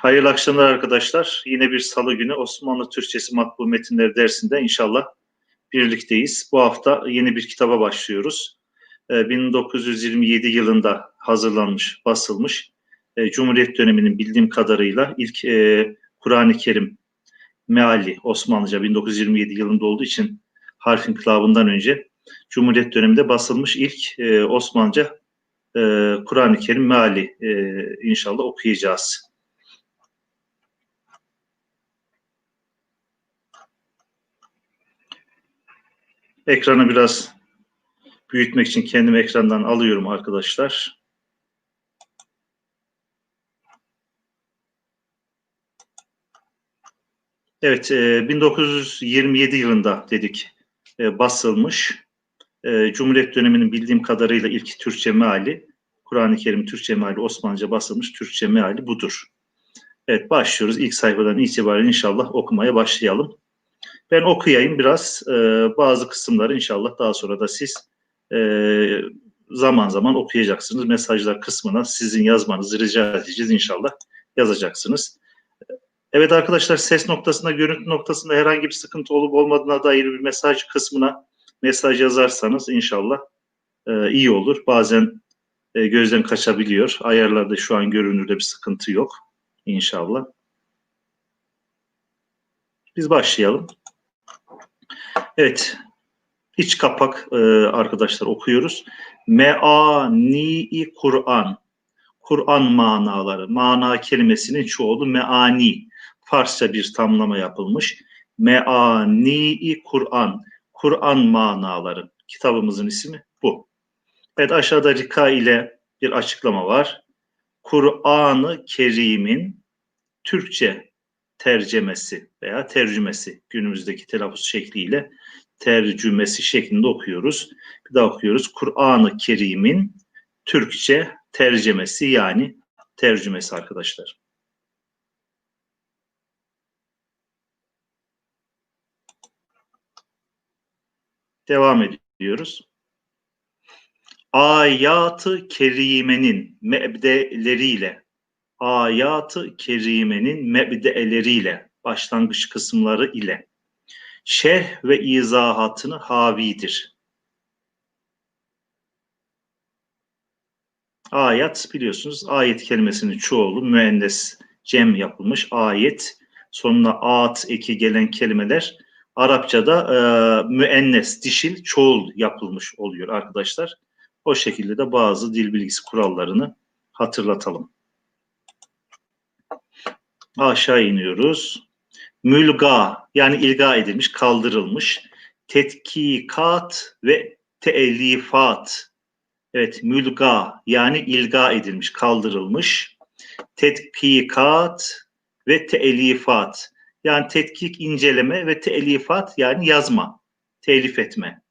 Hayırlı akşamlar arkadaşlar. Yine bir salı günü Osmanlı Türkçesi Matbu Metinleri dersinde inşallah birlikteyiz. Bu hafta yeni bir kitaba başlıyoruz. 1927 yılında hazırlanmış, basılmış. Cumhuriyet döneminin bildiğim kadarıyla ilk Kur'an-ı Kerim meali Osmanlıca 1927 yılında olduğu için harf inkılabından önce Cumhuriyet döneminde basılmış ilk Osmanlıca Kur'an-ı Kerim meali inşallah okuyacağız. Ekranı biraz büyütmek için kendimi ekrandan alıyorum arkadaşlar. Evet, 1927 yılında dedik basılmış. Cumhuriyet döneminin bildiğim kadarıyla ilk Türkçe meali, Kur'an-ı Kerim Türkçe meali Osmanlıca basılmış Türkçe meali budur. Evet, başlıyoruz. İlk sayfadan itibaren inşallah okumaya başlayalım. Ben okuyayım biraz. Bazı kısımları inşallah daha sonra da siz zaman zaman okuyacaksınız. Mesajlar kısmına sizin yazmanızı rica edeceğiz. İnşallah yazacaksınız. Evet arkadaşlar, ses noktasında, görüntü noktasında herhangi bir sıkıntı olup olmadığına dair bir mesaj kısmına mesaj yazarsanız inşallah iyi olur. Bazen gözden kaçabiliyor. Ayarlarda şu an görünürde bir sıkıntı yok. İnşallah. Biz başlayalım. Evet. İç kapak arkadaşlar okuyoruz. Meani Kur'an. Kur'an manaları. Mana kelimesinin çoğulu meani. Farsça bir tamlama yapılmış. Meani Kur'an. Kur'an manaları. Kitabımızın ismi bu. Evet, aşağıda Rika ile bir açıklama var. Kur'an-ı Kerim'in Türkçe tercemesi veya tercümesi, günümüzdeki telaffuz şekliyle tercümesi şeklinde okuyoruz. Bir daha okuyoruz. Kur'an-ı Kerim'in Türkçe tercemesi yani tercümesi arkadaşlar. Devam ediyoruz. Ayat-ı Kerime'nin mebdeleriyle, Ayat-ı Kerime'nin mebdeleriyle, başlangıç kısımları ile şerh ve izahatını havidir. Ayet biliyorsunuz, ayet kelimesinin çoğulu müennes cem yapılmış ayet. Sonuna at eki gelen kelimeler Arapçada müennes dişil çoğul yapılmış oluyor arkadaşlar. O şekilde de bazı dil bilgisi kurallarını hatırlatalım. Aşağı iniyoruz. Mülga yani ilga edilmiş, kaldırılmış. Tetkikat ve teellifat. Evet, mülga yani ilga edilmiş, kaldırılmış. Tetkikat ve teelifat. Yani tetkik, inceleme ve teelifat yani yazma, telif etme.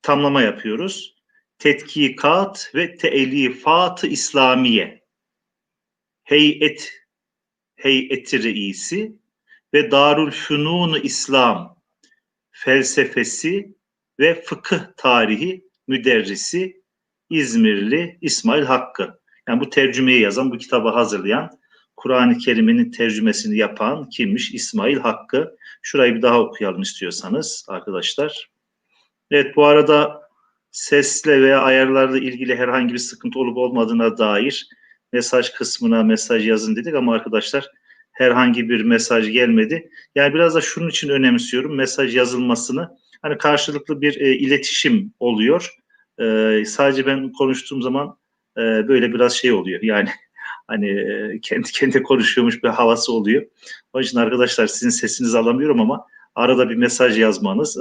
Tamlama yapıyoruz. Tetkikat ve teelifat-ı İslamiye. Heyeti reisi ve Darülfünun-u İslam felsefesi ve fıkıh tarihi müderrisi İzmirli İsmail Hakkı. Yani bu tercümeyi yazan, bu kitabı hazırlayan, Kur'an-ı Kerim'in tercümesini yapan kimmiş? İsmail Hakkı. Şurayı bir daha okuyalım istiyorsanız arkadaşlar. Evet, bu arada sesle veya ayarlarla ilgili herhangi bir sıkıntı olup olmadığına dair mesaj kısmına mesaj yazın dedik ama arkadaşlar herhangi bir mesaj gelmedi. Yani biraz da şunun için önemsiyorum mesaj yazılmasını. Hani karşılıklı bir iletişim oluyor. Sadece ben konuştuğum zaman böyle biraz şey oluyor. Yani hani kendi kendine konuşuyormuş bir havası oluyor. Onun için arkadaşlar sizin sesinizi alamıyorum ama arada bir mesaj yazmanız,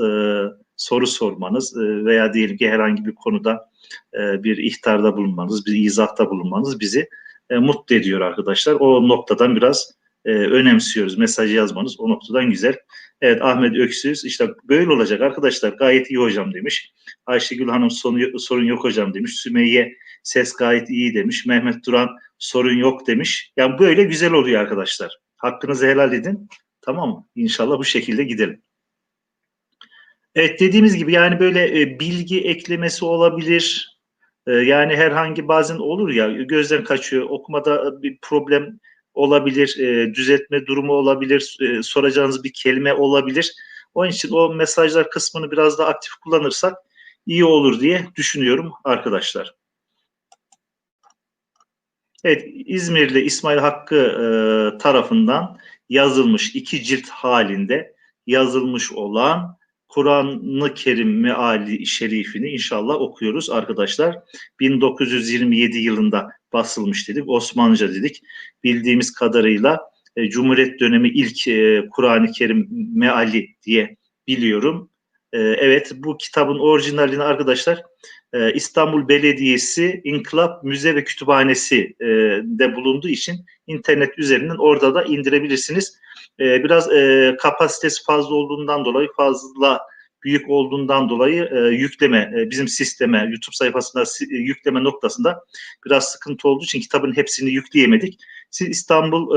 soru sormanız veya diyelim ki herhangi bir konuda bir ihtarda bulunmanız, bir izahta bulunmanız bizi mutlu ediyor arkadaşlar. O noktadan biraz önemsiyoruz. Mesaj yazmanız o noktadan güzel. Evet, Ahmet Öksüz işte böyle olacak arkadaşlar, gayet iyi hocam demiş. Ayşegül Hanım sorun yok hocam demiş. Sümeyye ses gayet iyi demiş. Mehmet Duran sorun yok demiş. Yani böyle güzel oluyor arkadaşlar. Hakkınızı helal edin. Tamam mı? İnşallah bu şekilde gidelim. Evet, dediğimiz gibi yani böyle bilgi eklemesi olabilir. Yani herhangi bazen olur ya, gözden kaçıyor. Okumada bir problem olabilir, düzeltme durumu olabilir, soracağınız bir kelime olabilir. Onun için o mesajlar kısmını biraz daha aktif kullanırsak iyi olur diye düşünüyorum arkadaşlar. Evet, İzmirli İsmail Hakkı tarafından yazılmış 2 cilt halinde yazılmış olan Kur'an-ı Kerim meali şerifini inşallah okuyoruz arkadaşlar. 1927 yılında basılmış dedik, Osmanlıca dedik. Bildiğimiz kadarıyla Cumhuriyet dönemi ilk Kur'an-ı Kerim meali diye biliyorum. Evet, bu kitabın orijinalini arkadaşlar İstanbul Belediyesi İnkılap Müze ve Kütüphanesi de bulunduğu için internet üzerinden orada da indirebilirsiniz. Biraz kapasitesi fazla olduğundan dolayı, fazla büyük olduğundan dolayı yükleme, bizim sisteme, YouTube sayfasında yükleme noktasında biraz sıkıntı olduğu için kitabın hepsini yükleyemedik. Siz İstanbul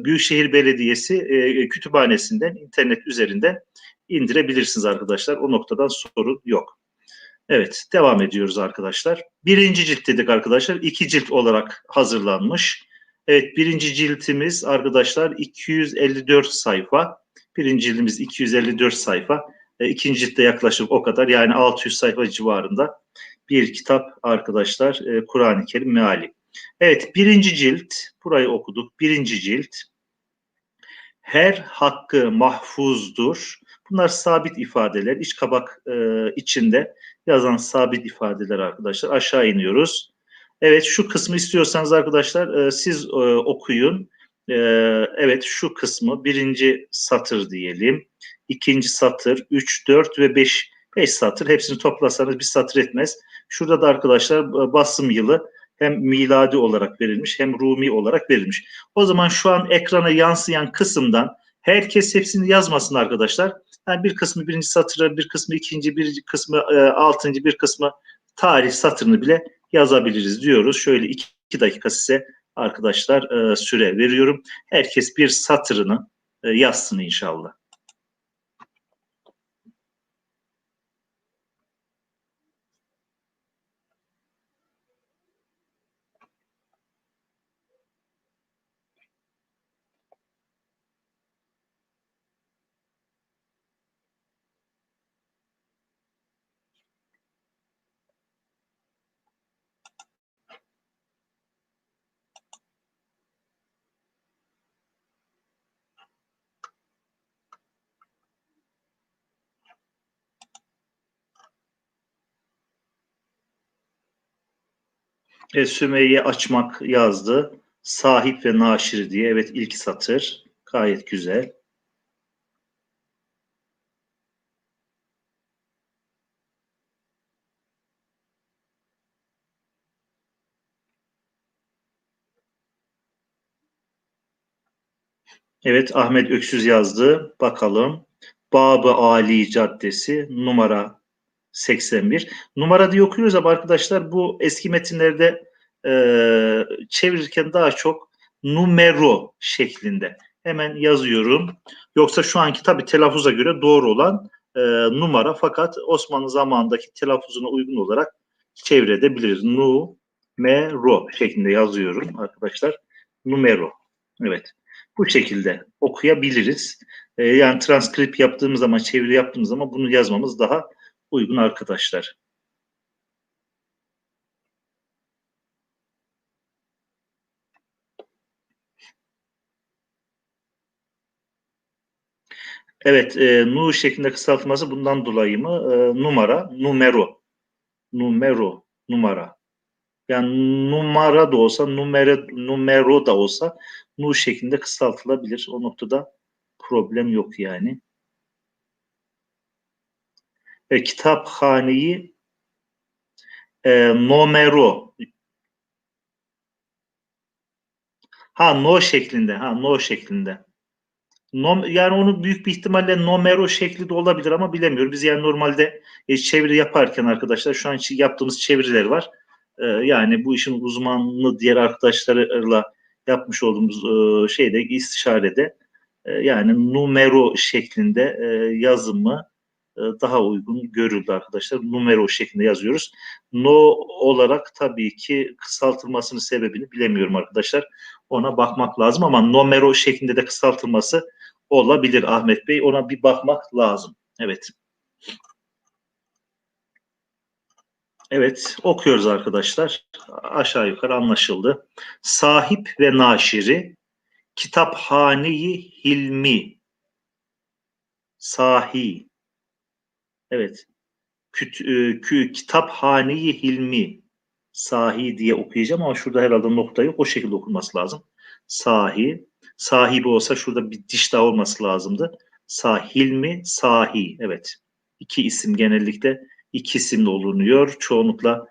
Büyükşehir Belediyesi kütüphanesinden, internet üzerinden indirebilirsiniz arkadaşlar. O noktadan sorun yok. Evet, devam ediyoruz arkadaşlar. Birinci cilt dedik arkadaşlar. 2 cilt olarak hazırlanmış. Evet, birinci ciltimiz arkadaşlar 254 sayfa. Birinci cildimiz 254 sayfa. İkinci ciltte yaklaşık o kadar. Yani 600 sayfa civarında bir kitap arkadaşlar. Kur'an-ı Kerim meali. Evet, birinci cilt. Burayı okuduk. Birinci cilt. Her hakkı mahfuzdur. Bunlar sabit ifadeler. İç kabak içinde yazan sabit ifadeler arkadaşlar. Aşağı iniyoruz. Evet, şu kısmı istiyorsanız arkadaşlar siz okuyun. Evet, şu kısmı birinci satır diyelim. İkinci satır, 3, 4 ve 5. 5 satır. Hepsini toplasanız bir satır etmez. Şurada da arkadaşlar basım yılı hem miladi olarak verilmiş hem Rumi olarak verilmiş. O zaman şu an ekrana yansıyan kısımdan herkes hepsini yazmasın arkadaşlar. Yani bir kısmı birinci satırı, bir kısmı ikinci, bir kısmı altıncı, bir kısmı tarih satırını bile yazabiliriz diyoruz. Şöyle 2 dakika size arkadaşlar süre veriyorum. Herkes bir satırını yazsın inşallah. Sümeyye açmak yazdı. Sahip ve naşir diye. Evet, ilk satır. Gayet güzel. Evet, Ahmet Öksüz yazdı. Bakalım. Babı Ali Caddesi numara 81. Numara diye okuyoruz ama arkadaşlar bu eski metinlerde çevirirken daha çok numero şeklinde. Hemen yazıyorum. Yoksa şu anki tabii telaffuza göre doğru olan numara, fakat Osmanlı zamanındaki telaffuzuna uygun olarak çevirebiliriz. Numero şeklinde yazıyorum arkadaşlar. Numero. Evet. Bu şekilde okuyabiliriz. Yani transkript yaptığımız zaman, çeviri yaptığımız zaman bunu yazmamız daha uygun arkadaşlar. Evet, nu şeklinde kısaltması bundan dolayı mı? Numara, numero, numero, numara. Yani numara da olsa, numero da olsa nu şeklinde kısaltılabilir. O noktada problem yok yani. Kitaphaneyi numero. Ha, no şeklinde. Ha, no şeklinde. Yani onu büyük bir ihtimalle numero şekli de olabilir ama bilemiyorum. Biz yani normalde çeviri yaparken arkadaşlar şu an yaptığımız çeviriler var. Yani bu işin uzmanlı diğer arkadaşlarla yapmış olduğumuz şeyde, istişarede yani numero şeklinde yazımı daha uygun görüldü arkadaşlar. Numero şeklinde yazıyoruz. No olarak tabii ki kısaltılmasının sebebini bilemiyorum arkadaşlar. Ona bakmak lazım ama numero şeklinde de kısaltılması olabilir Ahmet Bey. Ona bir bakmak lazım. Evet. Evet, okuyoruz arkadaşlar. Aşağı yukarı anlaşıldı. Sahip ve naşiri Kitaphane-i Hilmi Sahi. Evet. Kitaphane-i Hilmi Sahi diye okuyacağım ama şurada herhalde nokta yok. O şekilde okunması lazım. Sahi. Sahibi olsa şurada bir diş daha olması lazımdı. Hilmi Sahi. Evet. İki isim genellikle iki isimle olunuyor. Çoğunlukla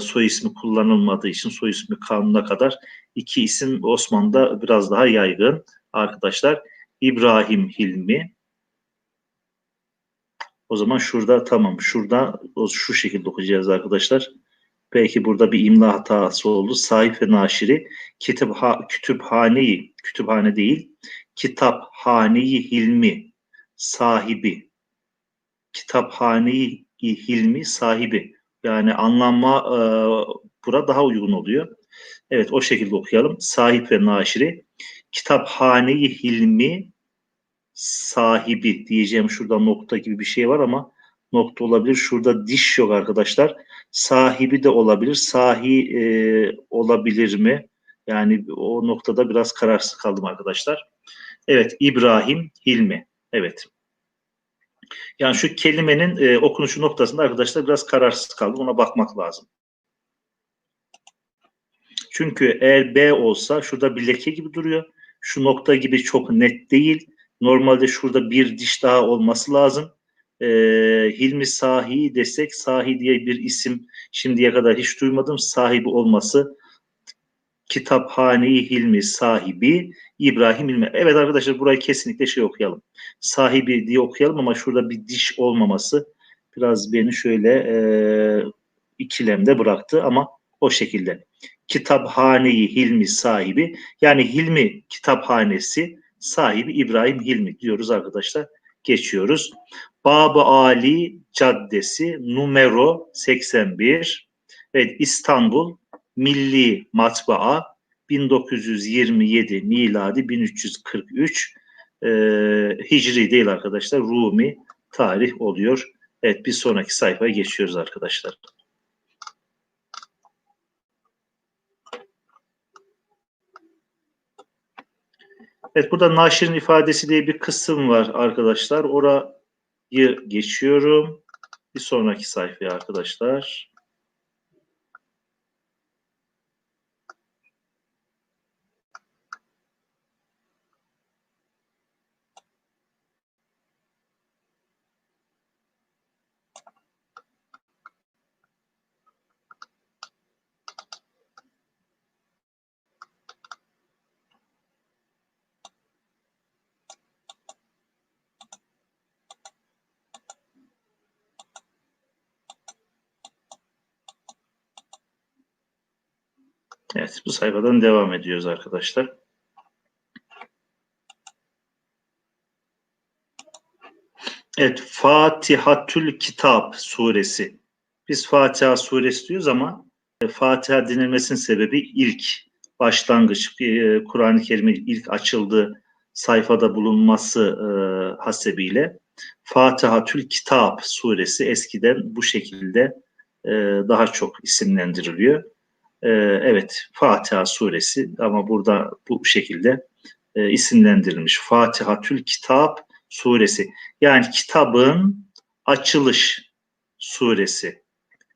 soy ismi kullanılmadığı için soy ismi kanuna kadar iki isim Osmanlı'da biraz daha yaygın arkadaşlar. İbrahim Hilmi. O zaman şurada tamam. Şurada şu şekilde okuyacağız arkadaşlar. Belki burada bir imla hatası oldu. Sahip ve naşiri kütüphane değil, Kitaphaneyi Hilmi sahibi. Kitaphaneyi Hilmi sahibi. Yani anlamma burada daha uygun oluyor. Evet o şekilde okuyalım. Sahip ve naşiri Kitaphaneyi Hilmi sahibi diyeceğim. Şurada nokta gibi bir şey var ama nokta olabilir. Şurada diş yok arkadaşlar. Sahibi de olabilir. Olabilir mi? Yani o noktada biraz kararsız kaldım arkadaşlar. Evet, İbrahim Hilmi. Evet. Yani şu kelimenin okunuşu noktasında arkadaşlar biraz kararsız kaldım. Ona bakmak lazım. Çünkü eğer B olsa şurada bir leke gibi duruyor. Şu nokta gibi çok net değil. Normalde şurada bir diş daha olması lazım. Hilmi Sahi desek, Sahi diye bir isim şimdiye kadar hiç duymadım. Sahibi olması Kitaphane-i Hilmi sahibi İbrahim Hilmi. Evet arkadaşlar burayı kesinlikle şey okuyalım. Sahibi diye okuyalım ama şurada bir diş olmaması biraz beni şöyle ikilemde bıraktı ama o şekilde. Kitaphane-i Hilmi sahibi yani Hilmi kitaphanesi sahibi İbrahim Hilmi diyoruz arkadaşlar. Geçiyoruz. Bab-ı Ali Caddesi numero 81. Evet İstanbul Milli Matbaa 1927 miladi 1343 Hicri değil arkadaşlar Rumi tarih oluyor. Evet bir sonraki sayfaya geçiyoruz arkadaşlar. Evet burada naşirin ifadesi diye bir kısım var arkadaşlar. Orayı geçiyorum. Bir sonraki sayfaya arkadaşlar. Evet bu sayfadan devam ediyoruz arkadaşlar. Evet Fatihatül Kitap suresi. Biz Fatiha suresi diyoruz ama Fatiha denilmesinin sebebi ilk başlangıç, Kur'an-ı Kerim'in ilk açıldığı sayfada bulunması hasebiyle Fatihatül Kitap suresi eskiden bu şekilde daha çok isimlendiriliyor. Evet, Fatiha suresi ama burada bu şekilde isimlendirilmiş. Fatihatül Kitap suresi. Yani kitabın açılış suresi.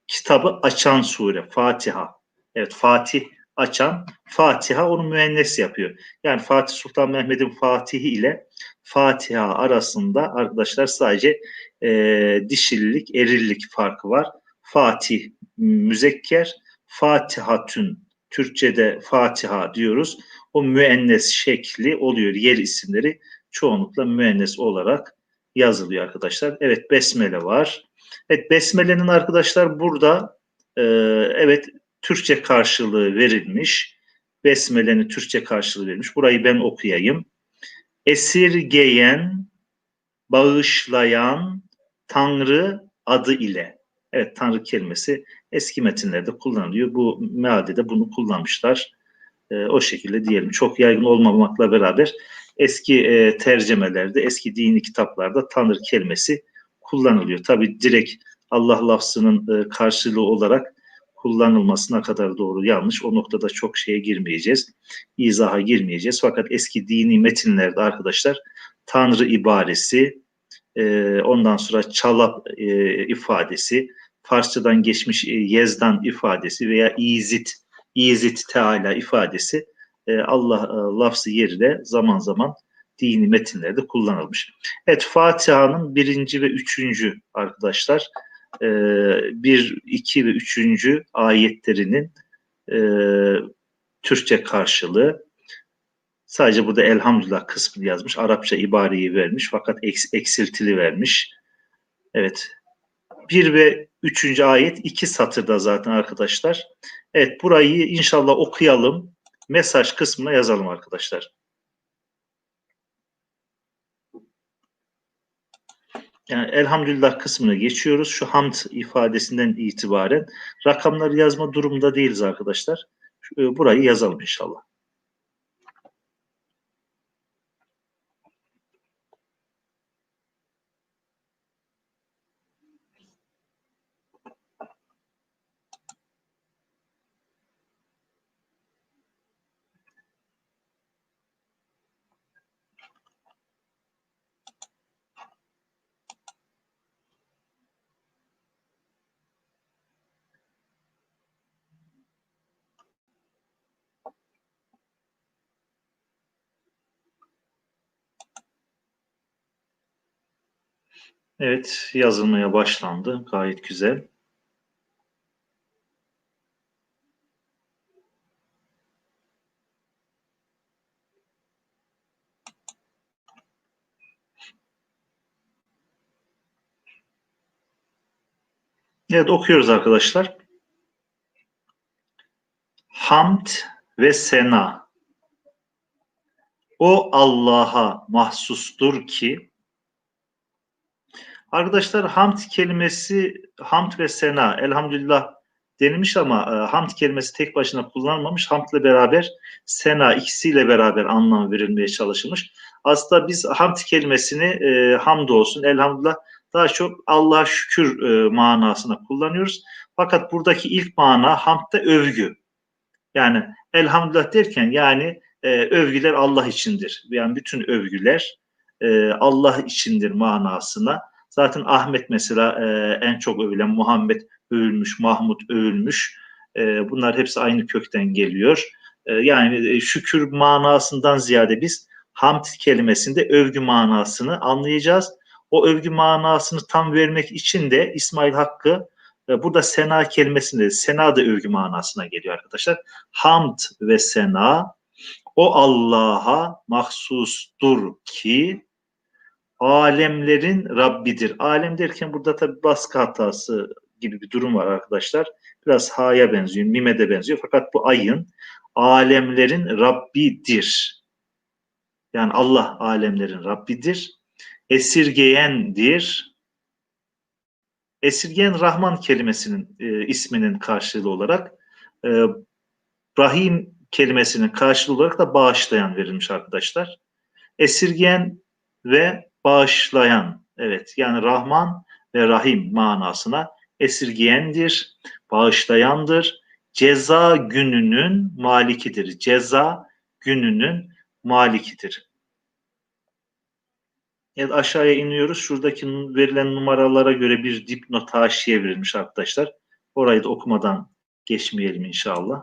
Kitabı açan sure. Fatiha. Evet Fatih açan. Fatiha onu müennes yapıyor. Yani Fatih Sultan Mehmet'in Fatihi ile Fatiha arasında arkadaşlar sadece dişillik, erillik farkı var. Fatih müzekker, Fatihatün Türkçe'de Fatiha diyoruz. O müennes şekli oluyor. Yer isimleri çoğunlukla müennes olarak yazılıyor arkadaşlar. Evet Besmele var. Evet Besmele'nin arkadaşlar burada evet Türkçe karşılığı verilmiş. Besmele'nin Türkçe karşılığı verilmiş. Burayı ben okuyayım. Esirgeyen, bağışlayan, Tanrı adı ile. Evet, Tanrı kelimesi eski metinlerde kullanılıyor. Bu mealde de bunu kullanmışlar. O şekilde diyelim. Çok yaygın olmamakla beraber eski tercemelerde, eski dini kitaplarda Tanrı kelimesi kullanılıyor. Tabi direkt Allah lafzının karşılığı olarak kullanılmasına kadar doğru yanlış. O noktada çok şeye girmeyeceğiz. İzaha girmeyeceğiz. Fakat eski dini metinlerde arkadaşlar Tanrı ibaresi, ondan sonra çalap ifadesi, Farsçadan geçmiş Yezdan ifadesi veya İzit Teala ifadesi Allah lafzı yerine zaman zaman dini metinlerde kullanılmış. Evet, Fatiha'nın 1. ve 3. arkadaşlar 1, 2 ve 3. ayetlerinin e, Türkçe karşılığı. Sadece burada elhamdülillah kısmını yazmış. Arapça ibareyi vermiş fakat eksiltili vermiş. Evet. 1 ve 3. ayet 2 satırda zaten arkadaşlar. Evet, burayı inşallah okuyalım. Mesaj kısmına yazalım arkadaşlar. Yani elhamdülillah kısmına geçiyoruz. Şu hamd ifadesinden itibaren rakamları yazma durumunda değiliz arkadaşlar. Burayı yazalım inşallah. Evet, yazılmaya başlandı. Gayet güzel. Evet, okuyoruz arkadaşlar. Hamd ve sena o Allah'a mahsustur ki, arkadaşlar hamd kelimesi, hamd ve sena, elhamdülillah denilmiş ama hamd kelimesi tek başına kullanılmamış. Hamdle beraber sena, ikisiyle beraber anlam verilmeye çalışılmış. Aslında biz hamd kelimesini hamdolsun, elhamdülillah daha çok Allah'a şükür manasına kullanıyoruz. Fakat buradaki ilk mana hamdda övgü. Yani elhamdülillah derken yani övgüler Allah içindir. Yani bütün övgüler Allah içindir manasına. Zaten Ahmet mesela en çok övülen, Muhammed övülmüş, Mahmud övülmüş. Bunlar hepsi aynı kökten geliyor. Yani şükür manasından ziyade biz hamd kelimesinde övgü manasını anlayacağız. O övgü manasını tam vermek için de İsmail Hakkı burada sena kelimesinde, sena da övgü manasına geliyor arkadaşlar. Hamd ve sena o Allah'a mahsustur ki alemlerin Rabbidir. Alem derken burada tabi baskı hatası gibi bir durum var arkadaşlar. Biraz ha'ya benziyor, mime de benziyor. Fakat bu ayın alemlerin Rabbidir. Yani Allah alemlerin Rabbidir. Esirgeyendir. Esirgeyen Rahman kelimesinin isminin karşılığı olarak Rahim kelimesinin karşılığı olarak da bağışlayan verilmiş arkadaşlar. Esirgeyen ve bağışlayan, evet, yani Rahman ve Rahim manasına esirgeyendir, bağışlayandır. Ceza gününün malikidir. Ceza gününün malikidir. Evet, aşağıya iniyoruz. Şuradaki verilen numaralara göre bir dipnot haşiye verilmiş arkadaşlar. Orayı da okumadan geçmeyelim inşallah.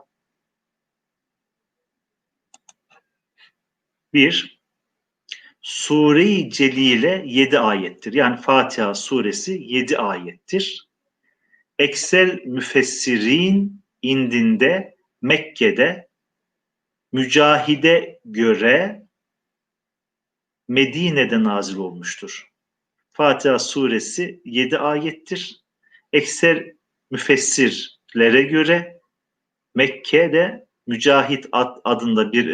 1. Sure-i Celile 7 ayettir. Yani Fatiha suresi 7 ayettir. Eksel müfessirin indinde Mekke'de Mücahide göre Medine'de nazil olmuştur. Fatiha suresi 7 ayettir. Ekser müfessirlere göre Mekke'de Mücahit adında bir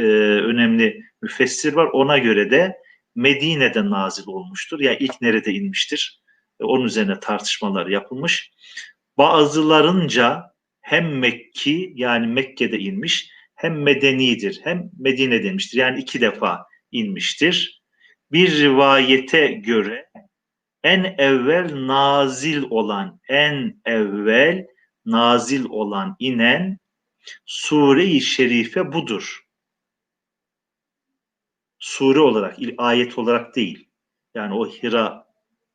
önemli müfessir var. Ona göre de Medine'de nazil olmuştur. Yani ilk nerede inmiştir? Onun üzerine tartışmalar yapılmış. Bazılarınca hem Mekki yani Mekke'de inmiş hem Medenidir hem Medine demiştir. Yani 2 defa inmiştir. Bir rivayete göre en evvel nazil olan inen sure-i şerife budur. Sure olarak, ayet olarak değil. Yani o Hira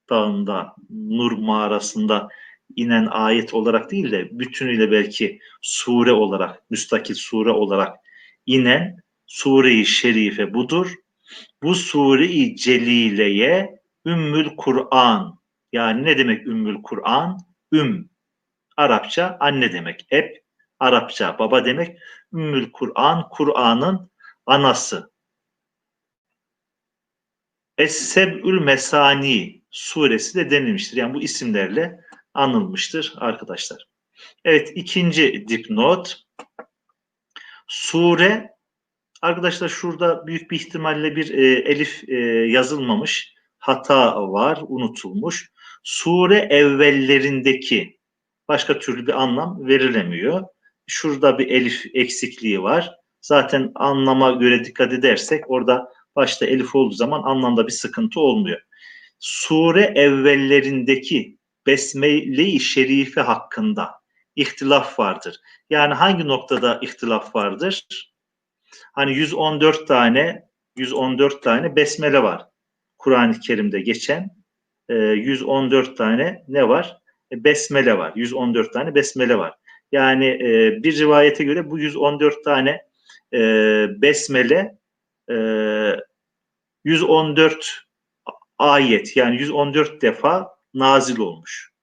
dağında, Nur mağarasında inen ayet olarak değil de bütünüyle belki sure olarak, müstakil sure olarak inen sure-i şerife budur. Bu sure-i celileye Ümmül Kur'an. Yani ne demek Ümmül Kur'an? Arapça anne demek. Arapça baba demek. Ümmül Kur'an, Kur'an'ın anası. Es-Seb'ül Mesani suresi de denilmiştir. Yani bu isimlerle anılmıştır arkadaşlar. Evet, ikinci dipnot. Sure, arkadaşlar şurada büyük bir ihtimalle bir elif yazılmamış. Hata var, unutulmuş. Sure evvellerindeki başka türlü bir anlam verilemiyor. Şurada bir elif eksikliği var. Zaten anlama göre dikkat edersek orada başta elif olduğu zaman anlamda bir sıkıntı olmuyor. Sure evvellerindeki Besmele-i Şerife hakkında ihtilaf vardır. Yani hangi noktada ihtilaf vardır? Hani 114 tane besmele var. Kur'an-ı Kerim'de geçen 114 tane ne var? Besmele var. 114 tane besmele var. Yani bir rivayete göre bu 114 tane besmele 114 ayet yani 114 defa nazil olmuş.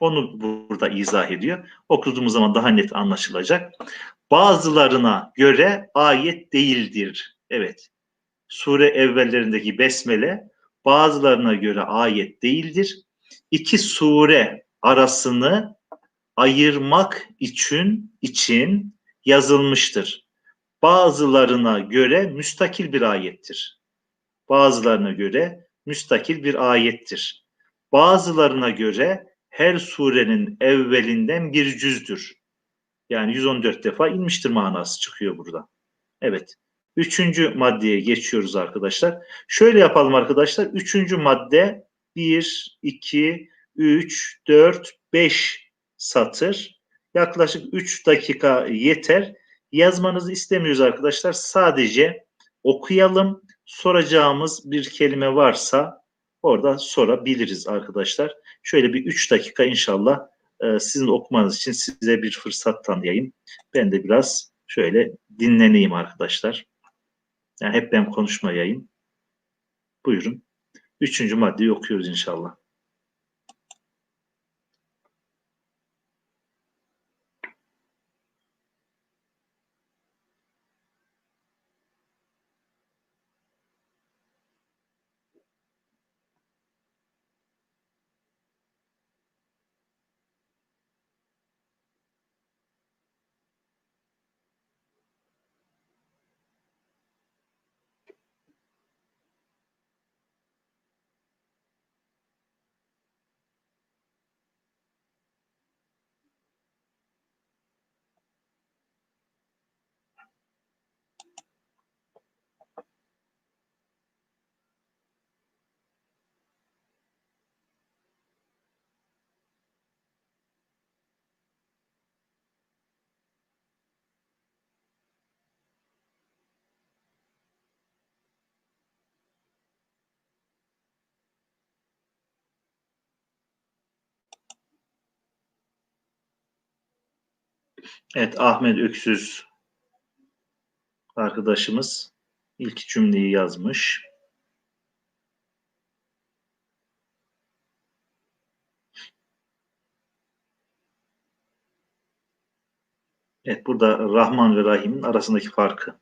Onu burada izah ediyor. Okuduğumuz zaman daha net anlaşılacak. Bazılarına göre ayet değildir. Evet. Sure evvellerindeki besmele bazılarına göre ayet değildir. İki sure arasını ayırmak için yazılmıştır. Bazılarına göre müstakil bir ayettir. Bazılarına göre müstakil bir ayettir. Bazılarına göre her surenin evvelinden bir cüzdür. Yani 114 defa inmiştir manası çıkıyor burada. Evet. Üçüncü maddeye geçiyoruz arkadaşlar. Şöyle yapalım arkadaşlar. Üçüncü madde 1, 2, 3, 4, 5 satır. Yaklaşık 3 dakika yeter. Yazmanızı istemiyoruz arkadaşlar. Sadece okuyalım. Soracağımız bir kelime varsa orada sorabiliriz arkadaşlar. Şöyle bir 3 dakika inşallah sizin okumanız için size bir fırsat tanıyayım. Ben de biraz şöyle dinleneyim arkadaşlar. Yani hep ben konuşmayayım. Buyurun. Üçüncü maddeyi okuyoruz inşallah. Evet, Ahmet Öksüz arkadaşımız ilk cümleyi yazmış. Evet, burada Rahman ve Rahim'in arasındaki farkı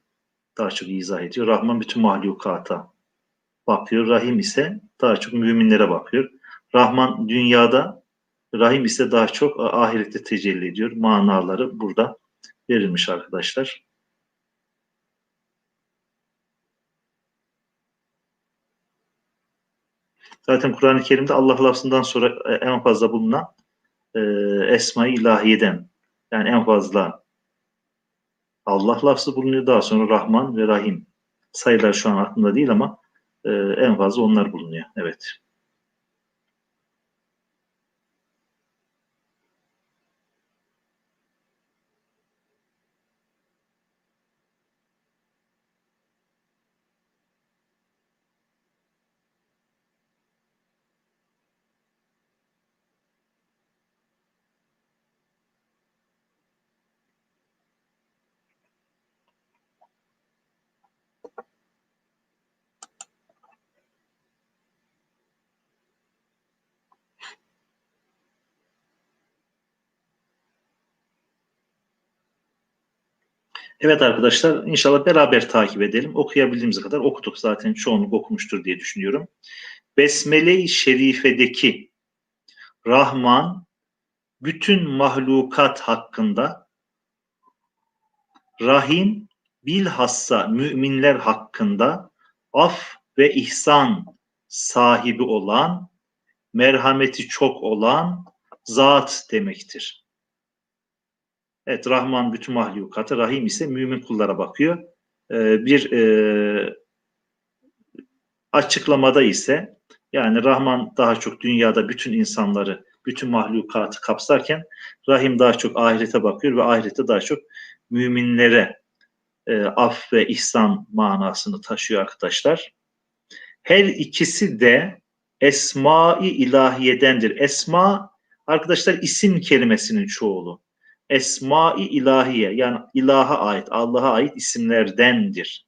daha çok izah ediyor. Rahman bütün mahlukata bakıyor. Rahim ise daha çok müminlere bakıyor. Rahman dünyada, Rahim ise daha çok ahirette tecelli ediyor. Manaları burada verilmiş arkadaşlar. Zaten Kur'an-ı Kerim'de Allah lafzından sonra en fazla bulunan Esma-i İlahiye'den, yani en fazla Allah lafzı bulunuyor. Daha sonra Rahman ve Rahim. Sayılar şu an aklımda değil ama en fazla onlar bulunuyor. Evet. Evet arkadaşlar, inşallah beraber takip edelim. Okuyabildiğimiz kadar okuduk, zaten çoğunluk okumuştur diye düşünüyorum. Besmele-i Şerife'deki Rahman bütün mahlukat hakkında, Rahim bilhassa müminler hakkında af ve ihsan sahibi olan, merhameti çok olan zat demektir. Evet, Rahman bütün mahlukata, Rahim ise mümin kullara bakıyor. Bir açıklamada ise, yani Rahman daha çok dünyada bütün insanları, bütün mahlukatı kapsarken, Rahim daha çok ahirete bakıyor ve ahirette daha çok müminlere af ve ihsan manasını taşıyor arkadaşlar. Her ikisi de Esma-i İlahiye'dendir. Esma arkadaşlar isim kelimesinin çoğulu. Esma-i İlahiye, yani ilaha ait, Allah'a ait isimlerdendir.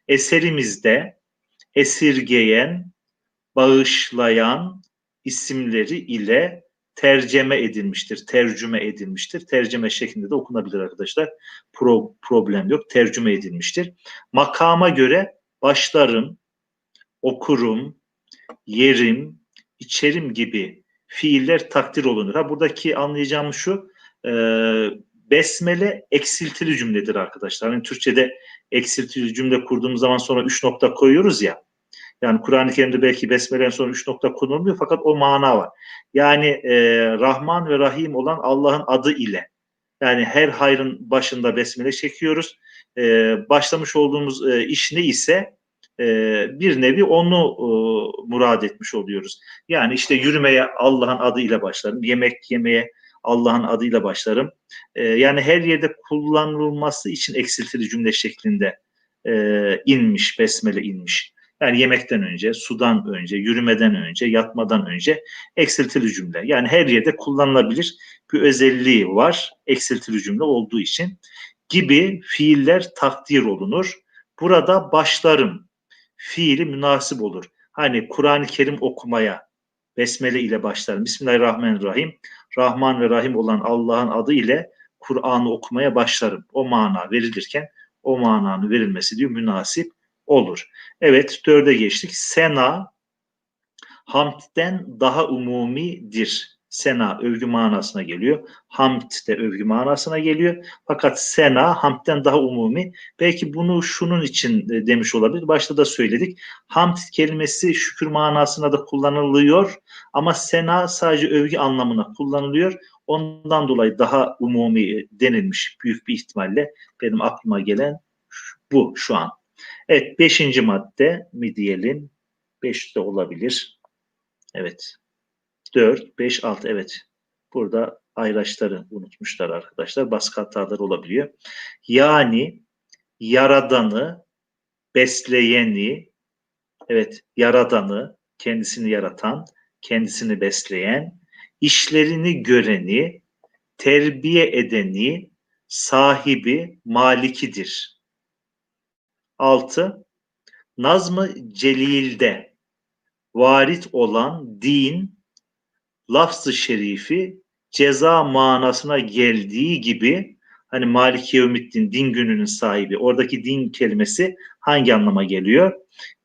Eserimizde esirgeyen, bağışlayan isimleri ile tercüme edilmiştir. Tercüme edilmiştir. Tercüme şeklinde de okunabilir arkadaşlar. Problem yok. Tercüme edilmiştir. Makama göre başlarım, okurum, yerim, içerim gibi fiiller takdir olunur. Ha, buradaki anlayacağımız şu, besmele eksiltili cümledir arkadaşlar. Yani Türkçe'de eksiltili cümle kurduğumuz zaman sonra 3 nokta koyuyoruz ya. Yani Kur'an-ı Kerim'de belki besmele'nin sonra 3 nokta konulmuyor, fakat o mana var. Yani Rahman ve Rahim olan Allah'ın adı ile. Yani her hayrın başında besmele çekiyoruz. Başlamış olduğumuz iş ne ise bir nevi onu murad etmiş oluyoruz. Yani işte yürümeye Allah'ın adıyla başlarım. Yemek yemeye Allah'ın adıyla başlarım. Yani her yerde kullanılması için eksiltili cümle şeklinde inmiş, besmele inmiş. Yani yemekten önce, sudan önce, yürümeden önce, yatmadan önce eksiltili cümle. Yani her yerde kullanılabilir bir özelliği var eksiltili cümle olduğu için, gibi fiiller takdir olunur. Burada başlarım fiili münasip olur. Hani Kur'an-ı Kerim okumaya besmele ile başlarım. Bismillahirrahmanirrahim. Rahman ve Rahim olan Allah'ın adı ile Kur'an'ı okumaya başlarım. O mana verilirken o mananın verilmesi diyor münasip olur. Evet, dörde geçtik. Sena hamdden daha umumidir. Sena övgü manasına geliyor. Hamd de övgü manasına geliyor. Fakat sena hamdden daha umumi. Belki bunu şunun için demiş olabilir. Başta da söyledik. Hamd kelimesi şükür manasına da kullanılıyor. Ama sena sadece övgü anlamına kullanılıyor. Ondan dolayı daha umumi denilmiş büyük bir ihtimalle. Benim aklıma gelen bu şu an. Evet, beşinci madde mi diyelim? Beş de olabilir. Evet. 4, 5, 6. Evet. Burada ayraçları unutmuşlar arkadaşlar. Baskı hataları olabiliyor. Yani yaradanı, besleyeni, evet, yaradanı, kendisini yaratan, kendisini besleyen, işlerini göreni, terbiye edeni, sahibi, malikidir. 6. Nazm-ı Celil'de varit olan din, lafz-ı şerifi ceza manasına geldiği gibi, hani Maliki Yevmiddin, din gününün sahibi, oradaki din kelimesi hangi anlama geliyor?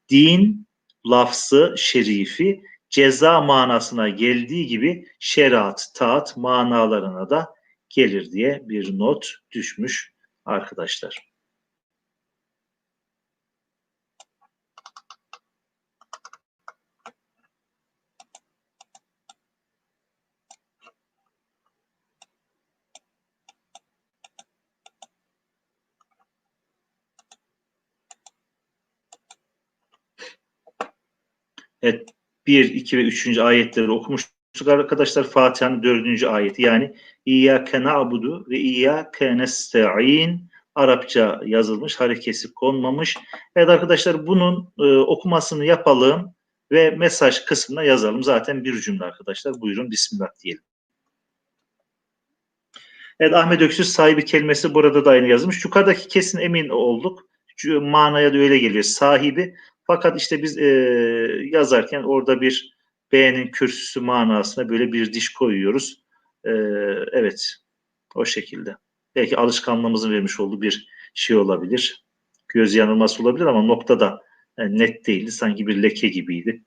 Din lafzı şerifi ceza manasına geldiği gibi şeriat, taat manalarına da gelir diye bir not düşmüş arkadaşlar. Evet, 1, 2 ve 3. ayetleri okumuştuk arkadaşlar. Fatiha'nın 4. ayeti yani İyyâke na'budu ve İyyâke nesta'in, Arapça yazılmış, harekesi konmamış. Evet arkadaşlar, bunun okumasını yapalım ve mesaj kısmına yazalım. Zaten bir cümle arkadaşlar. Buyurun Bismillah diyelim. Evet, Ahmet Öksüz sahibi kelimesi burada da aynı yazılmış. Yukarıdaki kesin emin olduk. Manaya da öyle geliyor, sahibi. Fakat işte biz yazarken orada bir B'nin kürsüsü manasına böyle bir diş koyuyoruz. Evet, o şekilde. Belki alışkanlığımızın vermiş olduğu bir şey olabilir. Göz yanılması olabilir ama noktada net değildi. Sanki bir leke gibiydi.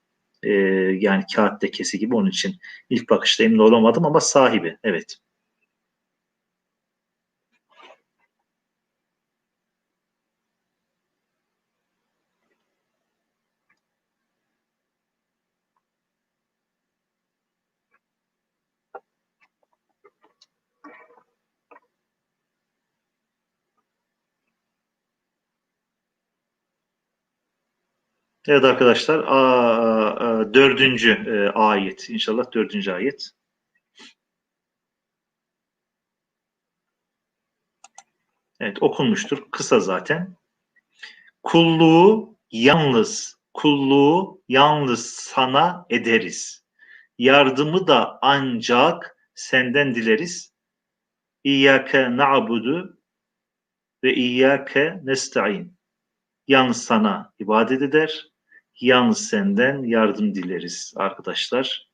Yani kağıt lekesi gibi, onun için ilk bakışta emin olamadım ama sahibi. Evet. Evet arkadaşlar, dördüncü ayet. İnşallah dördüncü ayet. Evet, okunmuştur. Kısa zaten. Kulluğu yalnız sana ederiz. Yardımı da ancak senden dileriz. İyyâke na'budu ve iyyâke nesta'in. Yalnız sana ibadet eder. Yalnız senden yardım dileriz arkadaşlar.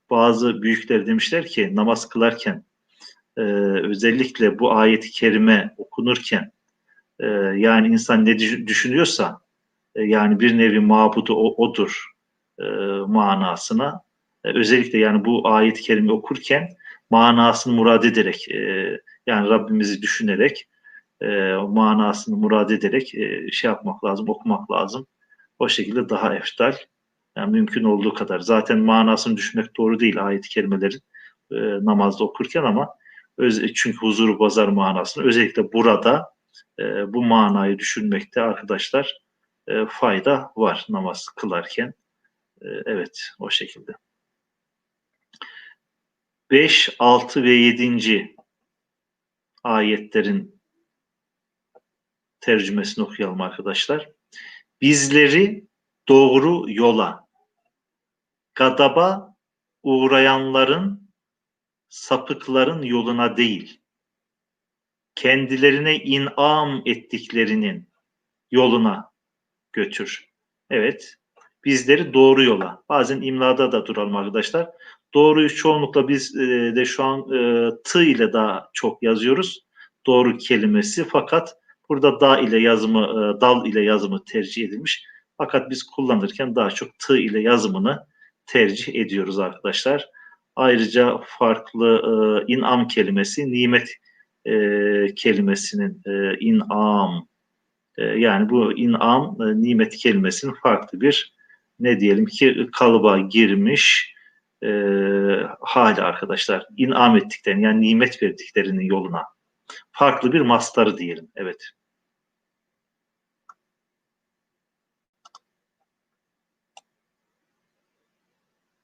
Bazı büyükler demişler ki namaz kılarken özellikle bu ayet-i kerime okunurken yani insan ne düşünüyorsa yani bir nevi mabudu odur manasına. Özellikle yani bu ayet-i kerime okurken manasını murad ederek yani Rabbimizi düşünerek manasını murad ederek şey yapmak lazım, okumak lazım. O şekilde daha eftal. Yani mümkün olduğu kadar. Zaten manasını düşünmek doğru değil ayet-i kerimelerin namazda okurken ama çünkü huzuru bozar manasını. Özellikle burada bu manayı düşünmekte arkadaşlar fayda var namaz kılarken. Evet, o şekilde. 5, 6 ve 7. ayetlerin tercümesini okuyalım arkadaşlar. Bizleri doğru yola, gadaba uğrayanların, sapıkların yoluna değil, kendilerine inam ettiklerinin yoluna götür. Evet, bizleri doğru yola. Bazen imlada da duralım arkadaşlar. Doğruyu çoğunlukla biz de şu an tı ile daha çok yazıyoruz. Doğru kelimesi, fakat burada da ile yazımı, dal ile yazımı tercih edilmiş. Fakat biz kullanırken daha çok tı ile yazımını tercih ediyoruz arkadaşlar. Ayrıca farklı inam kelimesi, nimet kelimesinin inam, yani bu inam, nimet kelimesinin farklı bir ne diyelim ki kalıba girmiş e, hali arkadaşlar. İnam ettiklerini yani nimet verdiklerinin yoluna. Farklı bir mastarı diyelim. Evet.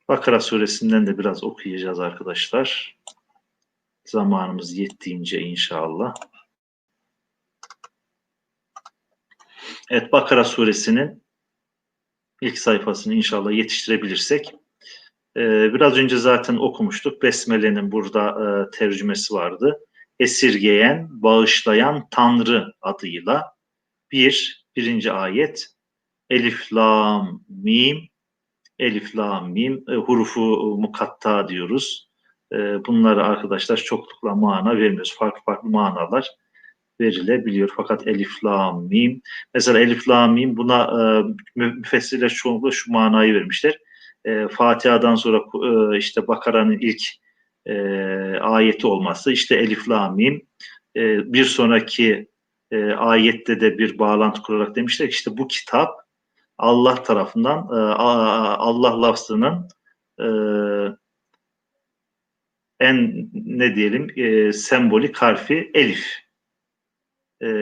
Bakara suresinden de biraz okuyacağız arkadaşlar. Zamanımız yettiğince inşallah. Evet, Bakara suresinin ilk sayfasını inşallah yetiştirebilirsek. Biraz önce zaten okumuştuk. Besmele'nin burada tercümesi vardı. Esirgeyen, bağışlayan Tanrı adıyla. Birinci ayet. Elif, lam, mim. Elif, lam, mim. Hurufu mukatta diyoruz. Bunları arkadaşlar çoklukla mana vermiyoruz. Farklı farklı manalar verilebiliyor. Fakat elif, lam, mim. Mesela elif, lam, mim, buna müfessirler çoğunlukla şu manayı vermişler. Fatiha'dan sonra işte Bakara'nın ilk ayeti olması, işte elif, lam, mim. Bir sonraki ayette de bir bağlantı kurarak demişler ki işte bu kitap Allah tarafından Allah lafzının e, en ne diyelim sembolik harfi elif.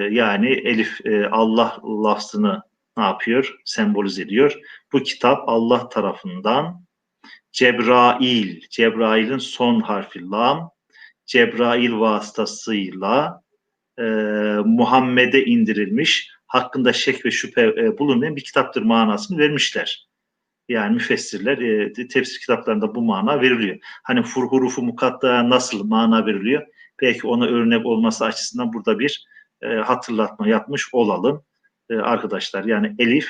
Yani elif Allah lafzını ne yapıyor? Sembolize ediyor. Bu kitap Allah tarafından Cebrail, Cebrail'in son harfi lam, Cebrail vasıtasıyla Muhammed'e indirilmiş, hakkında şek ve şüphe bulunmayan bir kitaptır manasını vermişler. Yani müfessirler tefsir kitaplarında bu mana veriliyor. Hani hurufu mukatta nasıl mana veriliyor? Belki ona örnek olması açısından burada bir hatırlatma yapmış olalım arkadaşlar. Yani elif,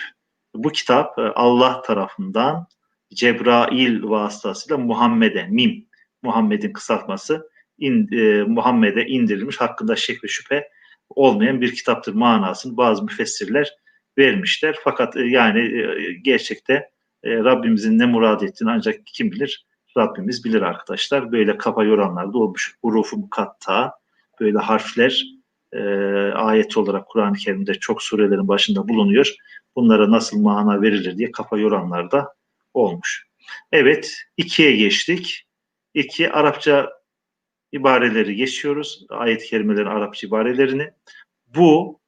bu kitap Allah tarafından Cebrail vasıtasıyla Muhammed'e, mim, Muhammed'in kısaltması, Muhammed'e indirilmiş, hakkında şek ve şüphe olmayan bir kitaptır manasını bazı müfessirler vermişler. Fakat gerçekte Rabbimizin ne murad ettiğini ancak kim bilir? Rabbimiz bilir arkadaşlar. Böyle kafa yoranlar da olmuş. Hurufu mukatta, böyle harfler ayet olarak Kur'an-ı Kerim'de çok surelerin başında bulunuyor. Bunlara nasıl mana verilir diye kafa yoranlar da olmuş. Evet, 2'ye geçtik. 2 Arapça ibareleri geçiyoruz. Ayet-i kerimelerin Arapça ibarelerini. Bu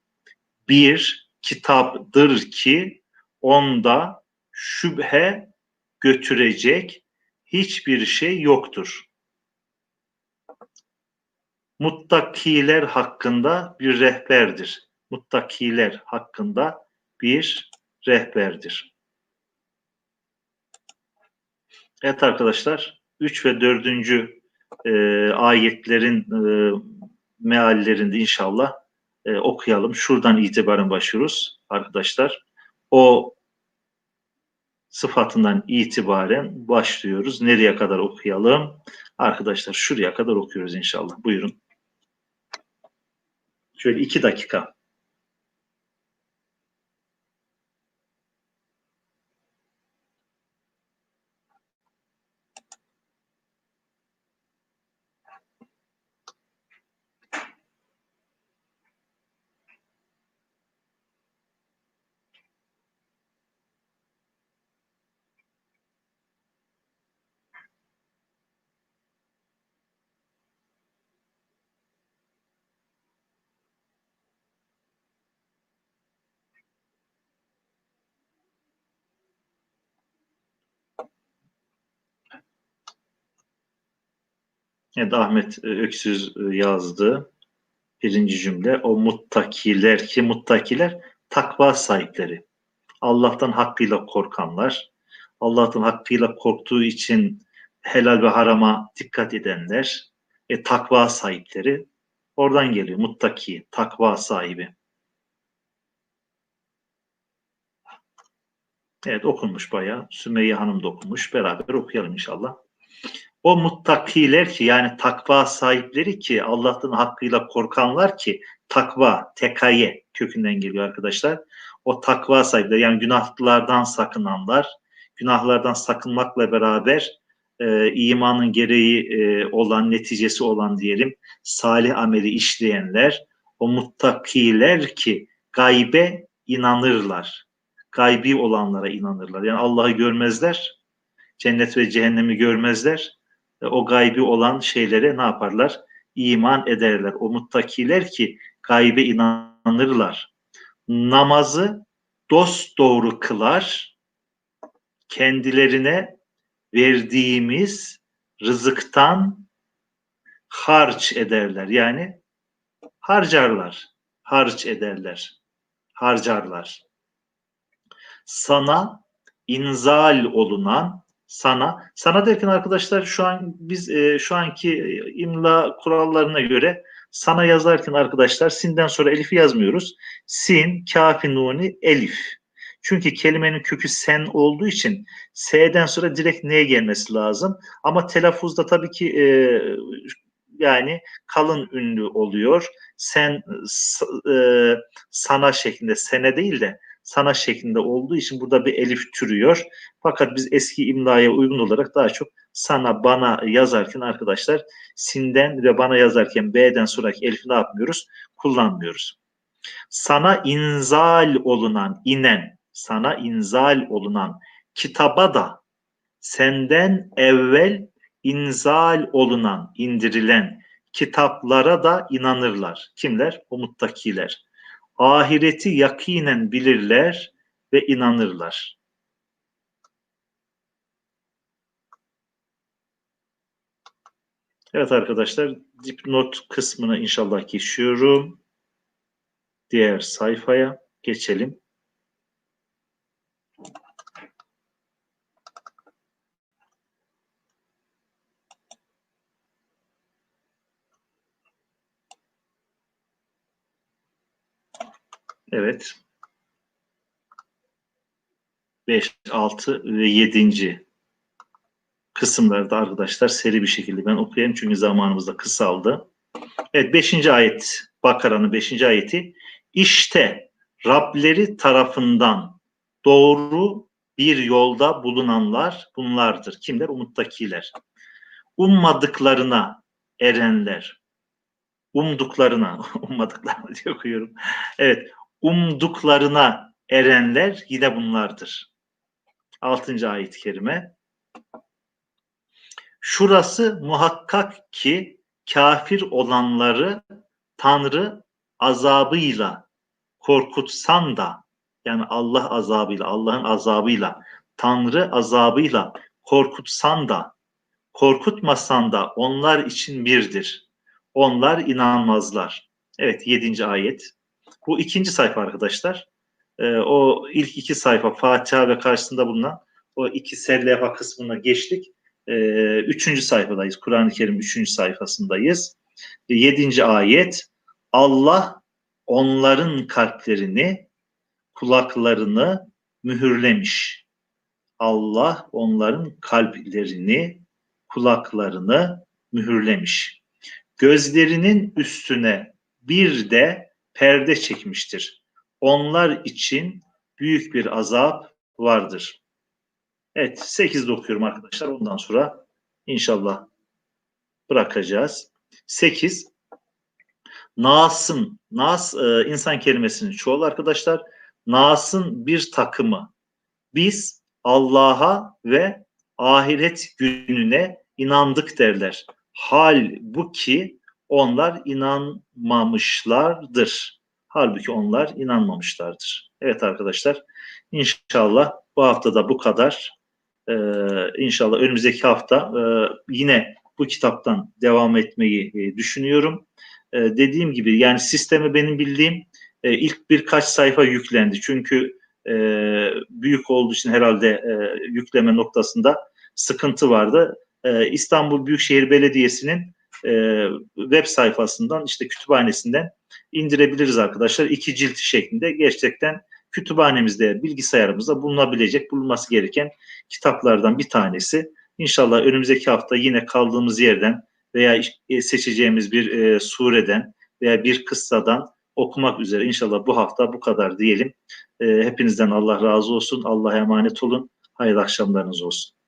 bir kitaptır ki onda şüphe götürecek hiçbir şey yoktur. Muttakiler hakkında bir rehberdir. Muttakiler hakkında bir rehberdir. Evet arkadaşlar, 3 ve 4. Ayetlerin meallerinde inşallah okuyalım. Şuradan itibaren başlıyoruz arkadaşlar. O sıfatından itibaren başlıyoruz. Nereye kadar okuyalım? Arkadaşlar şuraya kadar okuyoruz inşallah. Buyurun. Şöyle 2 dakika. Evet, Ahmet Öksüz yazdı. 1. cümle. O muttakiler ki muttakiler takva sahipleri. Allah'tan hakkıyla korkanlar. Allah'tan hakkıyla korktuğu için helal ve harama dikkat edenler. Takva sahipleri. Oradan geliyor. Muttaki, takva sahibi. Evet, okunmuş bayağı. Sümeyye Hanım da okumuş. Beraber okuyalım inşallah. O muttakiler ki, yani takva sahipleri ki, Allah'tan hakkıyla korkanlar ki, takva, tekaye kökünden geliyor arkadaşlar. O takva sahipleri, yani günahlardan sakınanlar, günahlardan sakınmakla beraber imanın gereği olan, neticesi olan diyelim, salih ameli işleyenler, o muttakiler ki gaybe inanırlar. Gaybi olanlara inanırlar. Yani Allah'ı görmezler, cennet ve cehennemi görmezler. O gaybi olan şeylere ne yaparlar? İman ederler. O muttakiler ki gaybe inanırlar. Namazı dosdoğru kılar, kendilerine verdiğimiz rızıktan harç ederler. Yani harcarlar, harç ederler, harcarlar. Sana inzal olunan, sana derken arkadaşlar şu an biz şu anki imla kurallarına göre sana yazarken arkadaşlar sinden sonra elifi yazmıyoruz. Sin, kafi, nuni, elif. Çünkü kelimenin kökü sen olduğu için s'den sonra direkt n'ye gelmesi lazım. Ama telaffuzda tabii ki yani kalın ünlü oluyor. Sen sana şeklinde, sene değil de sana şeklinde olduğu için burada bir elif türüyor. Fakat biz eski imlaya uygun olarak daha çok sana, bana yazarken arkadaşlar sinden ve bana yazarken b'den sonraki elifi ne yapmıyoruz? Kullanmıyoruz. Sana inzal olunan, inen, sana inzal olunan kitaba da senden evvel inzal olunan, indirilen kitaplara da inanırlar. Kimler? O muttakiler. Ahireti yakinen bilirler ve inanırlar. Evet arkadaşlar, dipnot kısmına inşallah geçiyorum. Diğer sayfaya geçelim. Evet. 5, 6 ve 7. kısımlarda arkadaşlar seri bir şekilde ben okuyayım çünkü zamanımız da kısaldı. Evet, 5. ayet, Bakara'nın 5. ayeti. İşte Rableri tarafından doğru bir yolda bulunanlar bunlardır. Kimler? Umuttakiler. Ummadıklarına erenler. Umduklarına, ummadıklarına diye okuyorum. Evet, umduklarına erenler yine bunlardır. 6. ayet-i kerime. Şurası muhakkak ki kafir olanları Tanrı azabıyla korkutsan da, yani Allah azabıyla, Allah'ın azabıyla, Tanrı azabıyla korkutsan da, korkutmasan da onlar için birdir. Onlar inanmazlar. Evet, 7. ayet. Bu 2. sayfa arkadaşlar. O ilk 2 sayfa Fatiha ve karşısında bulunan o 2 serlevha kısmına geçtik. 3. sayfadayız. Kur'an-ı Kerim 3. sayfasındayız. 7. ayet. Allah onların kalplerini, kulaklarını mühürlemiş. Allah onların kalplerini, kulaklarını mühürlemiş. Gözlerinin üstüne bir de perde çekmiştir. Onlar için büyük bir azap vardır. Evet, 8'de okuyorum arkadaşlar. Ondan sonra inşallah bırakacağız. 8. Nas'ın, Nas insan kelimesinin çoğulu arkadaşlar. Nas'ın bir takımı. Biz Allah'a ve ahiret gününe inandık derler. Halbuki onlar inanmamışlardır. Halbuki onlar inanmamışlardır. Evet arkadaşlar, inşallah bu haftada bu kadar. İnşallah önümüzdeki hafta yine bu kitaptan devam etmeyi düşünüyorum. Dediğim gibi yani sisteme benim bildiğim ilk birkaç sayfa yüklendi. Çünkü büyük olduğu için herhalde yükleme noktasında sıkıntı vardı. İstanbul Büyükşehir Belediyesi'nin web sayfasından işte kütüphanesinden indirebiliriz arkadaşlar. 2 cilt şeklinde gerçekten kütüphanemizde, bilgisayarımızda bulunması gereken kitaplardan bir tanesi. İnşallah önümüzdeki hafta yine kaldığımız yerden veya seçeceğimiz bir sureden veya bir kıssadan okumak üzere inşallah bu hafta bu kadar diyelim. Hepinizden Allah razı olsun. Allah'a emanet olun. Hayırlı akşamlarınız olsun.